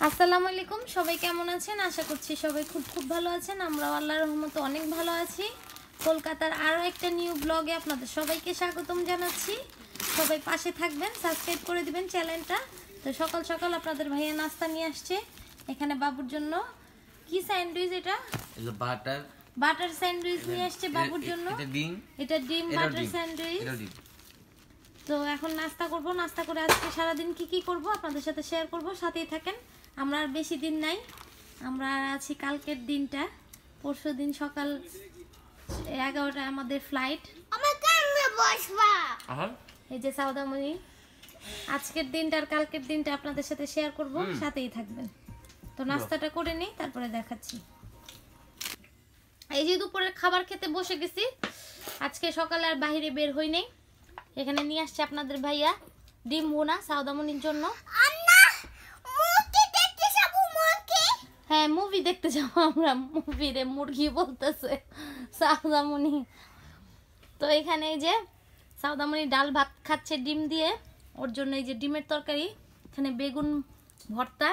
আসসালামু আলাইকুম, সবাই কেমন আছেন? আশা করছি সবাই খুব খুব ভালো আছেন। আমরাও আল্লাহর রহমতে অনেক ভালো আছি। কলকাতার আরও একটা নিউ ব্লগে আপনাদের সবাইকে স্বাগতম জানাচ্ছি। সবাই পাশে থাকবেন, সাবস্ক্রাইব করে দিবেন চ্যানেলটা। তো সকাল সকাল আপনাদের ভাইয়া নাস্তা নিয়ে আসছে। এখানে বাবুর জন্য কি স্যান্ডউইচ, এটা বাটার স্যান্ডউইচ নিয়ে আসছে বাবুর জন্য। এটা ডিম বাটার স্যান্ডউইচ। তো এখন নাস্তা করব, নাস্তা করে আজকে সারাদিন কি করব আপনাদের সাথে শেয়ার করব, সাথেই থাকেন। আমরা আর বেশি দিন নাই, আমরা আর আছি কালকের দিনটা। পরশু দিন সকাল 11টায় আমাদের ফ্লাইট। এই যে সাউদামণি, আজকের দিনটা আর কালকের দিনটা আপনাদের সাথে শেয়ার করব, সাথেই থাকবেন। তো নাস্তাটা করে নিই, তারপরে দেখাচ্ছি। এই যে দুপুরের খাবার খেতে বসে গেছি। আজকে সকালে আর বাইরে বের হই নাই। এখানে নিয়ে আসছে আপনাদের ভাইয়া ডিম ভুনা সাউদামণির জন্য। হ্যাঁ, মুভি দেখতে যাবো আমরা। মুভিরে মুরগি বলতেছে সাউদামণি। তো এখানে এই যে সাউদামণি ডাল ভাত খাচ্ছে ডিম দিয়ে, ওর জন্য এই যে ডিমের তরকারি, এখানে বেগুন ভর্তা,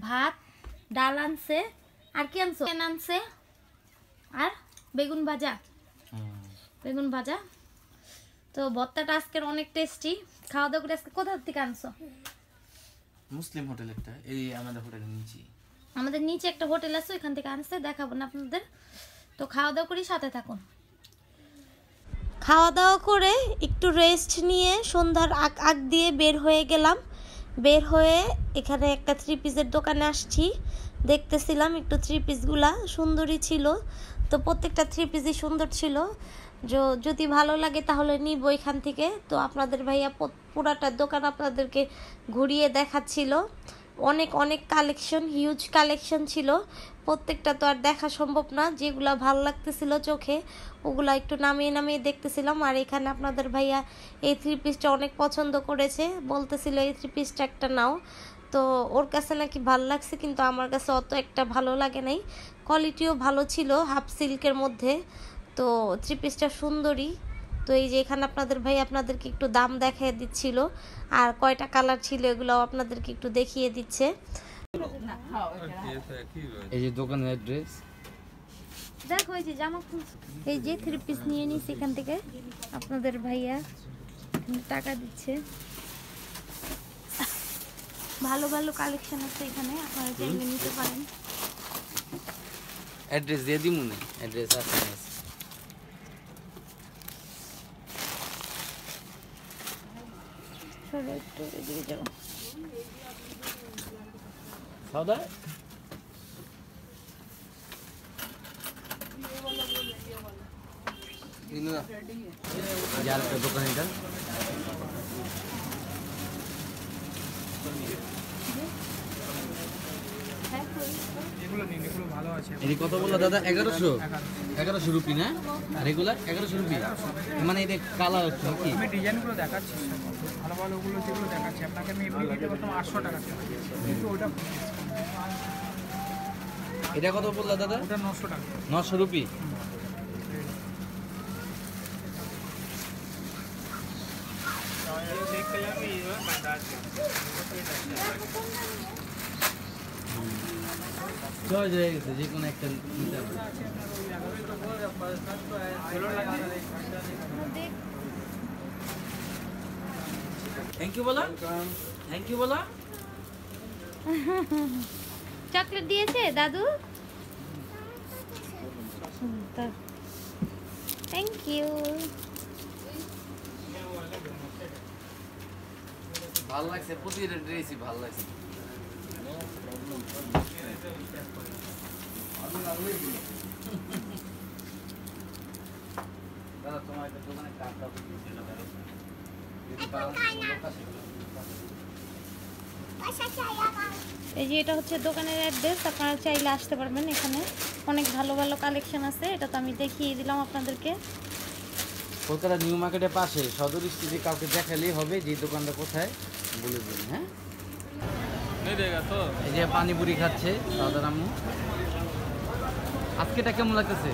ভাত, ডাল আনছে, আর কি আনছো? আনছে আর বেগুন ভাজা। তো ভর্তাটা আজকের অনেক টেস্টি। খাওয়া দাওয়া করে আজকে কোথা থেকে আনছো? মুসলিম হোটেল একটা, এই আমাদের হোটেলের নিচে। আমাদের নিচে একটা হোটেল আছে, ওইখান থেকে আনছে, দেখাবো না আপনাদের। তো খাওয়া দাওয়া করি, সাথে থাকুন। খাওয়া দাওয়া করে একটু রেস্ট নিয়ে সন্ধ্যার আগ দিয়ে বের হয়ে গেলাম। বের হয়ে এখানে একটা 3 পিসের দোকানে আসছি। দেখতেছিলাম একটু 3 পিসগুলা সুন্দরই ছিল। তো প্রত্যেকটা 3 পিসই সুন্দর ছিল। যদি ভালো লাগে তাহলে নিব এখান থেকে। তো আপনাদের ভাইয়া পুরাটা দোকান আপনাদেরকে ঘুরিয়ে দেখাচ্ছিল। অনেক কালেকশন, হিউজ কালেকশন ছিল। প্রত্যেকটা তো আর দেখা সম্ভব না। যেগুলা ভালো লাগতেছিল চোখে, ওগুলা একটু নামিয়ে দেখতেছিলাম। আর এখানে আপনাদের ভাইয়া এই 3 পিসটা অনেক পছন্দ করেছে, বলতেছিল এই 3 পিসটা একটা নাও। তো ওর কাছে নাকি ভালো লাগছে, কিন্তু আমার কাছে অত একটা ভালো লাগে নাই। কোয়ালিটিও ভালো ছিল, হাফ সিল্কের মধ্যে। তো 3 পিসটা সুন্দরী। তো এই যে এখানে আপনাদের ভাই আপনাদেরকে একটু দাম দেখিয়ে দিচ্ছিল, আর কয়টা কালার ছিল এগুলো আপনাদেরকে একটু দেখিয়ে দিচ্ছে। এই যে দোকানের অ্যাড্রেস দেখো, এই যে জামা খুলছে। এই যে 3 পিস নিয়ে নিস এখান থেকে। আপনাদের ভাইয়া টাকা দিচ্ছে। ভালো কালেকশন আছে এখানে, আপনারা চাইলে নিতে পারেন। অ্যাড্রেস দিয়ে দিমু না, অ্যাড্রেস আছে। চলো একটু এদিকে যাও। সাদা যার একটা দোকান, এটা কত বললো দাদা? 1100 রুপি না? আর এগুলা 1100 রুপি, মানে এটা কালার হচ্ছে কি? আমি ডিজাইনগুলো দেখাচ্ছি, ভালো ওগুলো যেগুলো দেখাচ্ছি আপনাকে। আমি এমনি দিতে পারতাম 800 টাকা, কিন্তু ওটা এটা কত বললো দাদা? ওটা 900 টাকা। 900 রুপি। চয়েস হয়ে গেছে, যে কোনো একটা নিতে হবে। থ্যাংক ইউ বলো, থ্যাংক ইউ বলো। চকলেট দিয়েছে দাদু? Thank you. ভালো লাগছে, প্রতিটা ড্রেসই ভালো লাগছে। দাদা তোমার একটা দোকানে কার্ড দাও। এই যে এটা হচ্ছে দোকানের অ্যাড্রেস, আপনারা চাইলে আসতে পারবেন। এখানে অনেক ভালো কালেকশন আছে, এটা তো আমি দেখিয়ে দিলাম আপনাদেরকে। কলকাতা নিউ মার্কেটের পাশে সদর স্ট্রিটে কাউকে দেখালেই হবে যে দোকানটা কোথায়, বলে দিন। হ্যাঁ, এই যে পানিপুরি খাচ্ছে দাদার আম্মু। আজকেটা কেমন লাগতেছে?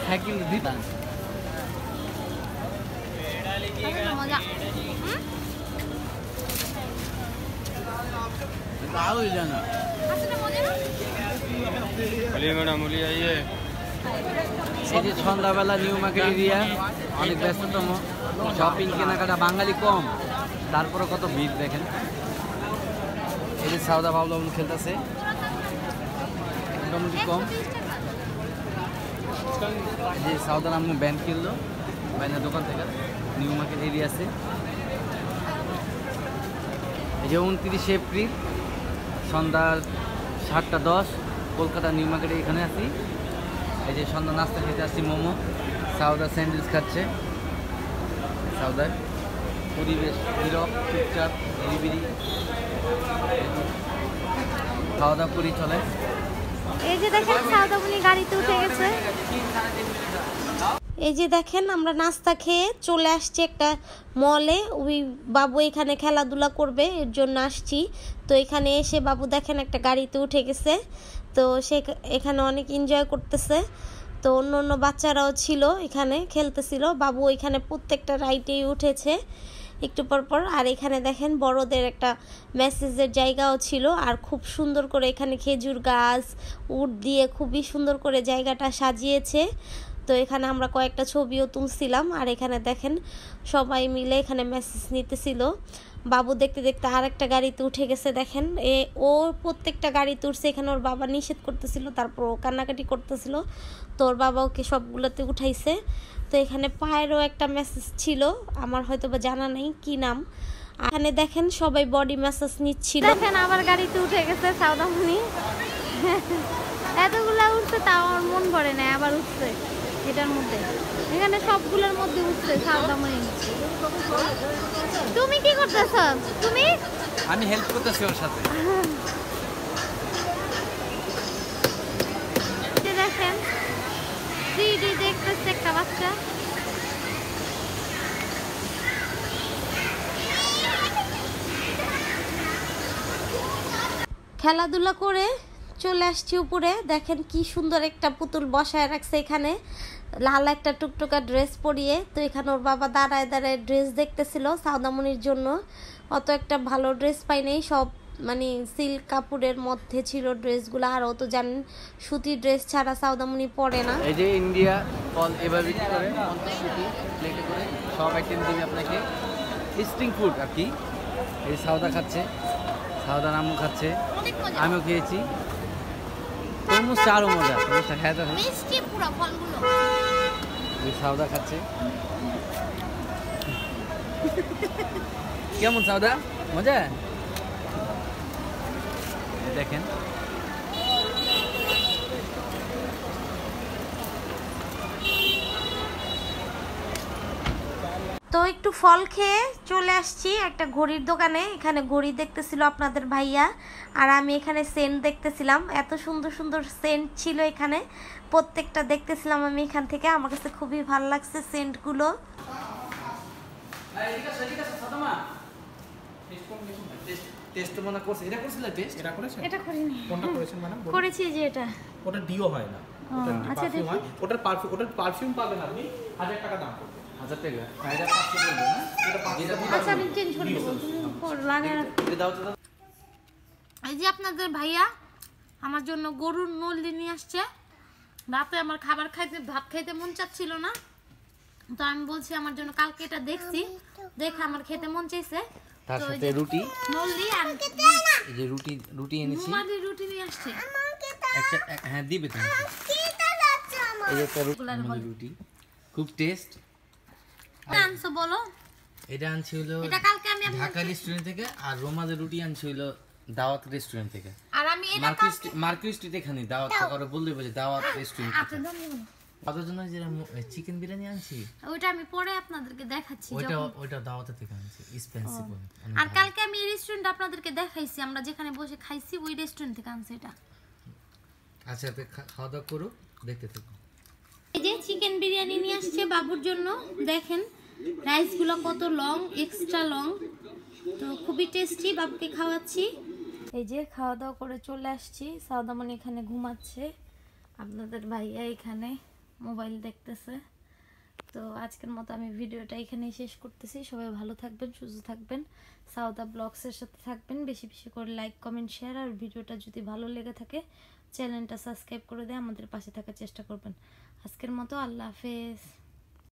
হ্যাঁ, কিন্তু দিতাম মজা। তাও জানা এই যে সন্ধ্যাবেলা নিউ মার্কেট এরিয়া অনেক ব্যস্ততম, শপিং কেনাকাটা বাঙালি কম, তারপরে কত ভিড় দেখেন। এই যে সাউদা বাবলা খেলতেছে মোটামুটি কম। এই যে সাউদার আম্মু ব্যান্ড কিনলো বাইনের দোকান থেকে, নিউ মার্কেট এরিয়া আছে। এই যে 29 এপ্রিল সন্ধ্যা 7:10 কলকাতা নিউ মার্কেটে এখানে আছি। এই যে সন্ধ্যা নাস্তা খেতে আসছি মোমো, সাউদা স্যান্ডউইচ খাচ্ছে। সাউদার পরিবেশ নীরব চুপচাপ নিরিবিলি, খাওয়া দাওয়া করি চলে। এই যে দেখেন সাউদামণি গাড়িতে উঠে গেছে। এই যে দেখেন আমরা নাস্তা খেয়ে চলে আসছি একটা মলে। ওই বাবু এখানে খেলাধুলা করবে এর জন্য আসছি। তো এখানে এসে বাবু দেখেন একটা গাড়িতে উঠে গেছে। তো সে এখানে অনেক এনজয় করতেছে। তো অন্য অন্য বাচ্চারাও ছিল এখানে খেলতেছিল। বাবু এখানে প্রত্যেকটা রাইডেই উঠেছে একটু পর পর। আর এখানে দেখেন বড়দের একটা মেসেজের জায়গাও ছিল। আর খুব সুন্দর করে এখানে খেজুর গাছ উট দিয়ে খুবই সুন্দর করে জায়গাটা সাজিয়েছে। তো এখানে আমরা কয়েকটা ছবিও তুলছিলাম। আর এখানে দেখেন সবাই মিলে এখানে মেসেজ নিতেছিল। বাবু দেখতে দেখতে আর একটা গাড়িতে উঠে গেছে। দেখেন ও প্রত্যেকটা গাড়িতে উঠছে। এখানে ওর বাবা নিষেধ করতেছিল, তারপর ও কান্নাকাটি করতেছিল। তো ওর বাবা ওকে সবগুলোতে উঠাইছে। তো এখানে পায়েরও একটা মেসেজ ছিল, আমার হয়তো বা জানা নেই কি নাম। এখানে দেখেন সবাই বডি ম্যাসাজ নিচ্ছিল। দেখেন আবার গাড়িতে উঠে গেছে সাউদামণি। এতগুলা উঠছে তাও আমার মন ভরে না, আবার উঠছে এটার মধ্যে। এখানে সবগুলোর মধ্যে উঠছে সাউদামণি। তুমি কি করতেছ? তুমি? আমি হেল্প করতেছি ওর সাথে। দেখেন 3D দেখতেছে একটা বাচ্চা। খেলাধুলা করে চলে আসছি উপরে। দেখেন কি সুন্দর একটা পুতুল বসায় রাখছে এখানে, লাল একটা টুকটুকা ড্রেস পরিয়ে। তো এখানে ওর বাবা দাঁড়ায় দাঁড়ায় ড্রেস দেখতেছিল সাউদামণির জন্য। অত একটা ভালো ড্রেস পাই নাই, সব মানে সিল্ক কাপড়ের মধ্যে ছিল ড্রেসগুলো। আর ও তো জানেন সুতির ড্রেস ছাড়া সাউদামণি পরে না। এই যে ইন্ডিয়া ফল এবার বিক্রি করে 50 রুপি প্লেটে করে সব আইটেম দিবে আপনাকে। স্ট্রিং ফুড আর কি। এই সাউদা খাচ্ছে, সাউদার আম্মু খাচ্ছে, আমিও খেয়েছি। তরমুজটা আরও মজা, তরমুজটা খাইতে হবে। ওই সাউদা খাচ্ছে। কেমন সাউদা? মজা? দেখেন তো একটু ফল খেয়ে চলে আসছি একটা ঘড়ির দোকানে। এখানে ঘড়ি দেখতেছিল আপনাদের ভাইয়া, আর আমি এখানে সেন্ট দেখতেছিলাম। এত সুন্দর সুন্দর সেন্ট ছিল এখানে, প্রত্যেকটা দেখতেছিলাম আমি এখান থেকে। আমার কাছে খুবই ভালো লাগছে সেন্টগুলো। টেস্ট মনে করছে, এটা করছিল টেস্ট? এটা করেছেন? এটা করিনি। কোনটা করেছেন ম্যাডাম? করেছি যে এটা। ওটা ডিও হয় না, ওটা আচ্ছা পারফিউম হয়। ওটার পারফিউম পাবেন আপনি 1000 টাকা দাম পড়বে। 1000 টাকা? এটা 500 বলবে না? এটা 500 আচ্ছা আমি চেঞ্জ করে দেবো, লাগে না। এটা দাও তো দাও। এই যে আপনাদের ভাইয়া আমার জন্য গরুর নলি নিয়ে আসছে। রাতে আমার ভাত খাইতে মন চাচ্ছিল না, তো আমি বলছি আমার জন্য কালকে এটা দেখছি, দেখে আমার খেতে মন চাইছে। তার সাথে রুটি, নলি আর এই যে রুটি এনেছি। মুমাদি রুটি নিয়ে আসছে একটা, হ্যাঁ দিবে তুমি। এই একটা রুটি, খুব টেস্ট। আনছো বলো? এটা আনছি হলো এটা কালকে আমি ঢাকা রেস্টুরেন্ট থেকে, আর রোমাদের রুটি আনছি হলো দাওয়াত রেস্টুরেন্ট থেকে। আর আমি এটা মার্কেট স্ট্রিট এখানে দাওয়াত করে বললে বলে দাওয়াত রেস্টুরেন্ট। আচ্ছা ধন্যবাদ। তাদের জন্য যে চিকেন বিরিয়ানি আনছি, ওইটা আমি পরে আপনাদেরকে দেখাচ্ছি। ওইটা দাওয়াত থেকে আনছি, এক্সপেন্সিভ। আর কালকে আমি এই রেস্টুরেন্ট আপনাদেরকে দেখাইছি, আমরা যেখানে বসে খাইছি ওই রেস্টুরেন্ট থেকে আনছি এটা। আচ্ছা খাওয়া দাওয়া করো, দেখতে থাকো। এই যে চিকেন বিরিয়ানি নিয়ে আসছে বাবুর জন্য। দেখেন রাইসগুলো কত লং, এক্সট্রা লং। তো খুবই টেস্টি, বাবুকে খাওয়াচ্ছি। এই যে খাওয়া দাওয়া করে চলে আসছি। সাউদামণি এখানে ঘুমাচ্ছে, আপনাদের ভাইয়া এখানে মোবাইল দেখতেছে। তো আজকের মতো আমি ভিডিওটা এখানেই শেষ করতেছি। সবাই ভালো থাকবেন, সুস্থ থাকবেন, সাউদা ব্লগসের সাথে থাকবেন। বেশি বেশি করে লাইক, কমেন্ট, শেয়ার, আর ভিডিওটা যদি ভালো লেগে থাকে চ্যানেলটা সাবস্ক্রাইব করে দিয়ে আমাদের পাশে থাকার চেষ্টা করবেন। আজকের মতো আল্লাহ হাফেজ।